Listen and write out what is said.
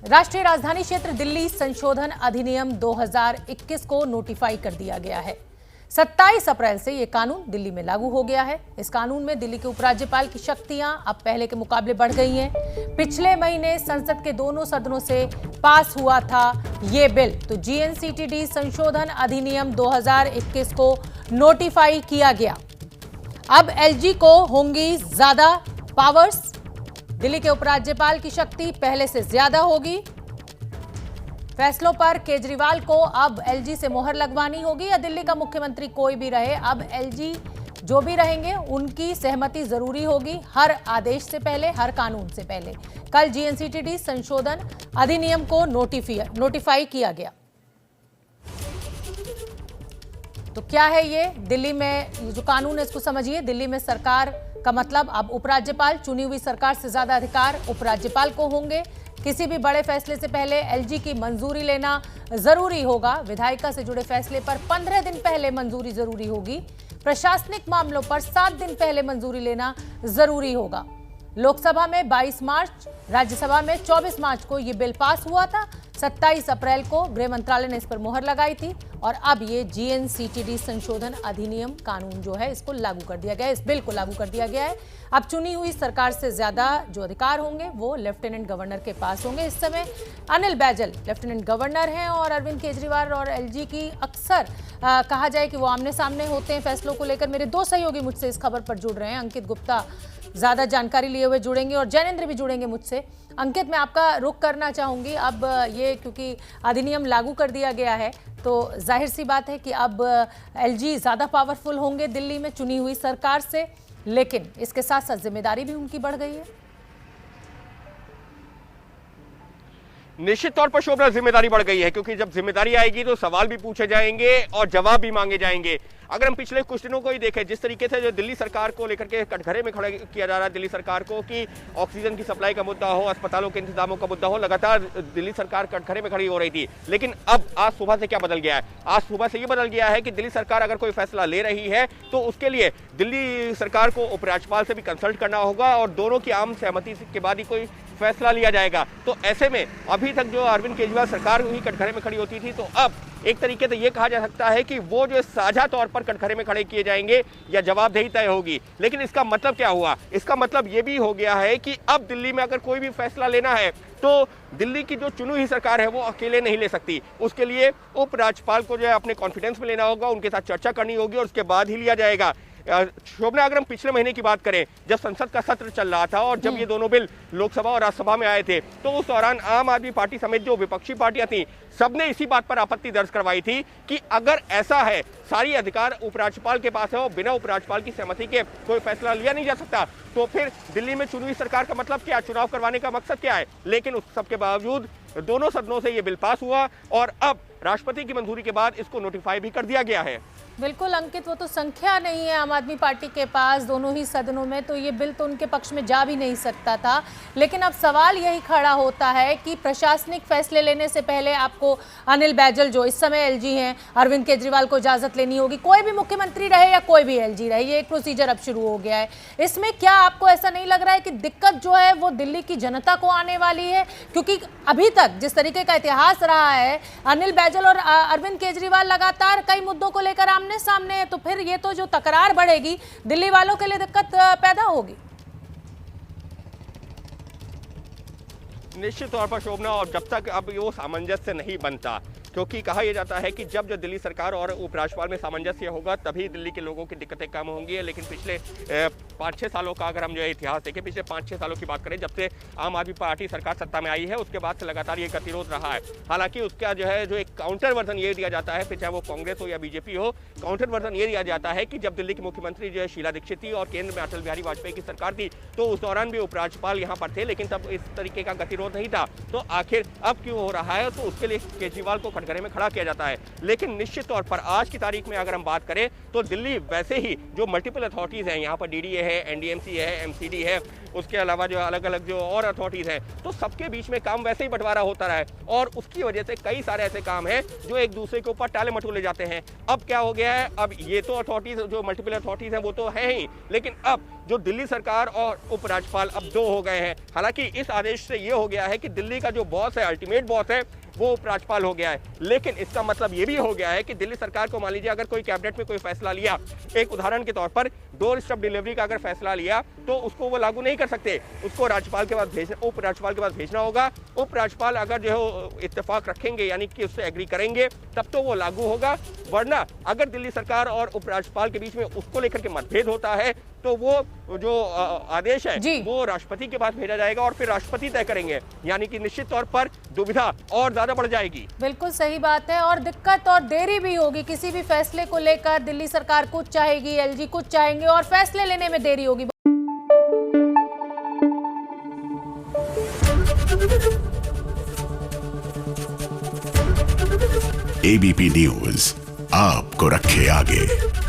राष्ट्रीय राजधानी क्षेत्र दिल्ली संशोधन अधिनियम 2021 को नोटिफाई कर दिया गया है। 27 अप्रैल से ये कानून दिल्ली में लागू हो गया है। इस कानून में दिल्ली के उपराज्यपाल की शक्तियां अब पहले के मुकाबले बढ़ गई हैं। पिछले महीने संसद के दोनों सदनों से पास हुआ था ये बिल, तो जीएनसीटीडी संशोधन अधिनियम 2021 को नोटिफाई किया गया। अब एलजी को होंगी ज्यादा पावर्स। दिल्ली के उपराज्यपाल की शक्ति पहले से ज्यादा होगी। फैसलों पर केजरीवाल को अब एलजी से मोहर लगवानी होगी या दिल्ली का मुख्यमंत्री कोई भी रहे, अब एलजी जो भी रहेंगे उनकी सहमति जरूरी होगी हर आदेश से पहले, हर कानून से पहले। कल जीएनसीटीडी संशोधन अधिनियम को नोटिफाई किया गया। तो क्या है ये दिल्ली में जो कानून है, इसको समझिए। दिल्ली में सरकार का मतलब अब उपराज्यपाल, चुनी हुई सरकार से ज्यादा अधिकार उपराज्यपाल को होंगे। किसी भी बड़े फैसले से पहले एलजी की मंजूरी लेना जरूरी होगा। विधायिका से जुड़े फैसले पर 15 दिन पहले मंजूरी जरूरी होगी। प्रशासनिक मामलों पर 7 दिन पहले मंजूरी लेना जरूरी होगा। लोकसभा में 22 मार्च, राज्यसभा में 24 मार्च को यह बिल पास हुआ था। 27 अप्रैल को गृह मंत्रालय ने इस पर मोहर लगाई थी और अब ये जीएनसीटीडी संशोधन अधिनियम कानून जो है इसको लागू कर दिया गया है। इस बिल को लागू कर दिया गया है। अब चुनी हुई सरकार से ज्यादा जो अधिकार होंगे वो लेफ्टिनेंट गवर्नर के पास होंगे। इस समय अनिल बैजल लेफ्टिनेंट गवर्नर हैं और अरविंद केजरीवाल और एलजी की अक्सर कहा जाए कि वो आमने सामने होते हैं फैसलों को लेकर। मेरे दो सहयोगी मुझसे इस खबर पर जुड़ रहे हैं। अंकित गुप्ता ज्यादा जानकारी लिए हुए जुड़ेंगे और जैनेंद्र भी जुड़ेंगे मुझसे। अंकित, मैं आपका रुख करना चाहूंगी। अब ये क्योंकि अधिनियम लागू कर दिया गया है तो जाहिर सी बात है कि अब एलजी ज्यादा पावरफुल होंगे दिल्ली में चुनी हुई सरकार से, लेकिन इसके साथ साथ जिम्मेदारी भी उनकी बढ़ गई है। निश्चित तौर पर शोभना, जिम्मेदारी बढ़ गई है, क्योंकि जब जिम्मेदारी आएगी तो सवाल भी पूछे जाएंगे और जवाब भी मांगे जाएंगे। अगर हम पिछले कुछ दिनों को ही देखें, जिस तरीके से जो दिल्ली सरकार को लेकर के कटघरे में खड़ा किया जा रहा है दिल्ली सरकार को कि ऑक्सीजन की सप्लाई का मुद्दा हो, अस्पतालों के इंतजामों का मुद्दा हो, लगातार दिल्ली सरकार कटघरे में खड़ी हो रही थी। लेकिन अब आज सुबह से क्या बदल गया है? आज सुबह से ये बदल गया है कि दिल्ली सरकार अगर कोई फैसला ले रही है तो उसके लिए दिल्ली सरकार को उपराज्यपाल से भी कंसल्ट करना होगा और दोनों की आम सहमति के बाद ही कोई फैसला लिया जाएगा। तो ऐसे में अभी तक जो अरविंद केजरीवाल सरकार ही कटघरे में खड़ी होती थी, तो अब एक तरीके से ये कहा जा सकता है कि वो जो साझा तौर पर कटघरे में खड़े किए जाएंगे या जवाबदेही तय होगी। लेकिन इसका मतलब क्या हुआ? इसका मतलब ये भी हो गया है कि अब दिल्ली में अगर कोई भी फैसला लेना है तो दिल्ली की जो चुनी हुई सरकार है वो अकेले नहीं ले सकती। उसके लिए उपराज्यपाल को जो है अपने कॉन्फिडेंस में लेना होगा, उनके साथ चर्चा करनी होगी और उसके बाद ही लिया जाएगा। शोभना, अगर हम पिछले महीने की बात करें, जब संसद का सत्र चल रहा था और जब ये दोनों बिल लोकसभा और राज्यसभा में आए थे, तो उस दौरान आम आदमी पार्टी समेत जो विपक्षी पार्टियां थी, सबने इसी बात पर आपत्ति दर्ज करवाई थी कि अगर ऐसा है, सारी अधिकार उपराज्यपाल के पास है और बिना उपराज्यपाल की सहमति के कोई फैसला लिया नहीं जा सकता, तो फिर दिल्ली में चुनी हुई सरकार का मतलब क्या, चुनाव करवाने का मकसद क्या है? लेकिन उस सबके बावजूद दोनों सदनों से ये बिल पास हुआ और अब राष्ट्रपति की मंजूरी के बाद इसको नोटिफाई भी कर दिया गया है। बिल्कुल अंकित, वो तो संख्या नहीं है आम आदमी पार्टी के पास दोनों ही सदनों में, तो ये बिल तो उनके पक्ष में जा भी नहीं सकता था। लेकिन अब सवाल यही खड़ा होता है कि प्रशासनिक फैसले लेने से पहले आपको अनिल बैजल, जो इस समय एलजी हैं, अरविंद केजरीवाल को इजाजत लेनी होगी। कोई भी मुख्यमंत्री रहे या कोई भी एलजी रहे, ये एक प्रोसीजर अब शुरू हो गया है। इसमें क्या आपको ऐसा नहीं लग रहा है कि दिक्कत जो है वो दिल्ली की जनता को आने वाली है? क्योंकि अभी तक जिस तरीके का इतिहास रहा है, अनिल बैजल और अरविंद केजरीवाल लगातार कई मुद्दों को लेकर आमने सामने है, तो फिर ये तो जो तकरार बढ़ेगी, दिल्ली वालों के लिए दिक्कत पैदा होगी। निश्चित तौर पर शोभना, और जब तक अब वो सामंजस्य नहीं बनता, क्योंकि कहा यह जाता है कि जब जो दिल्ली सरकार और उपराज्यपाल में सामंजस्य होगा तभी दिल्ली के लोगों की दिक्कतें कम होंगी। लेकिन पिछले 5-6 सालों का अगर हम जो है इतिहास देखें, पिछले 5-6 सालों की बात करें, जब से आम आदमी पार्टी सरकार सत्ता में आई है, उसके बाद से लगातार ये गतिरोध रहा है। हालांकि उसका जो है एक काउंटर वर्जन ये दिया जाता है, फिर चाहे वो कांग्रेस हो या बीजेपी हो, काउंटर वर्जन ये दिया जाता है कि जब दिल्ली की मुख्यमंत्री जो है शीला दीक्षित थी और केंद्र में अटल बिहारी वाजपेयी की सरकार थी, तो उस दौरान भी उपराज्यपाल यहाँ पर थे, लेकिन तब इस तरीके का गतिरोध नहीं था। तो आखिर अब क्यों हो रहा है? तो उसके लिए केजरीवाल को कटघरे में खड़ा किया जाता है। लेकिन निश्चित तौर पर आज की तारीख में अगर हम बात करें तो दिल्ली वैसे ही जो मल्टीपल अथॉरिटीज हैं, यहाँ पर डीडीए है, एनडीएमसी है, एमसीडी है, उसके अलावा जो अलग अलग जो और अथॉरिटीज हैं, तो सबके बीच में काम वैसे ही बंटवारा होता रहा है और उसकी वजह से कई सारे ऐसे काम हैं जो एक दूसरे के ऊपर टाले मटोले जाते हैं। अब क्या हो गया है, अब ये तो अथॉरिटीज जो मल्टीपल अथॉरिटीज हैं वो तो है ही, लेकिन अब जो दिल्ली सरकार और उपराज्यपाल अब दो हो गए हैं। हालांकि इस आदेश से ये हो गया है कि दिल्ली का जो बॉस है, अल्टीमेट बॉस है, वो उपराज्यपाल हो गया है, लेकिन इसका मतलब ये भी हो गया है कि दिल्ली सरकार को मान लीजिए अगर कोई कैबिनेट में कोई फैसला लिया, एक उदाहरण के तौर पर डोर स्टेप डिलीवरी का अगर फैसला लिया तो उसको वो लागू नहीं कर सकते, उसको राज्यपाल के पास भेजना, उपराज्यपाल के पास भेजना होगा। उपराज्यपाल अगर जो इत्तेफाक रखेंगे यानी कि उससे एग्री करेंगे तब तो वो लागू होगा, वरना अगर दिल्ली सरकार और उपराज्यपाल के बीच में उसको लेकर के मतभेद होता है तो वो जो आदेश है वो राष्ट्रपति के पास भेजा जाएगा और फिर राष्ट्रपति तय करेंगे, यानी कि निश्चित तौर पर दुविधा और ज्यादा बढ़ जाएगी। बिल्कुल सही बात है और दिक्कत और देरी भी होगी। किसी भी फैसले को लेकर दिल्ली सरकार कुछ चाहेगी, एलजी कुछ चाहेंगे और फैसले लेने में देरी होगी। एबीपी न्यूज आपको रखे आगे।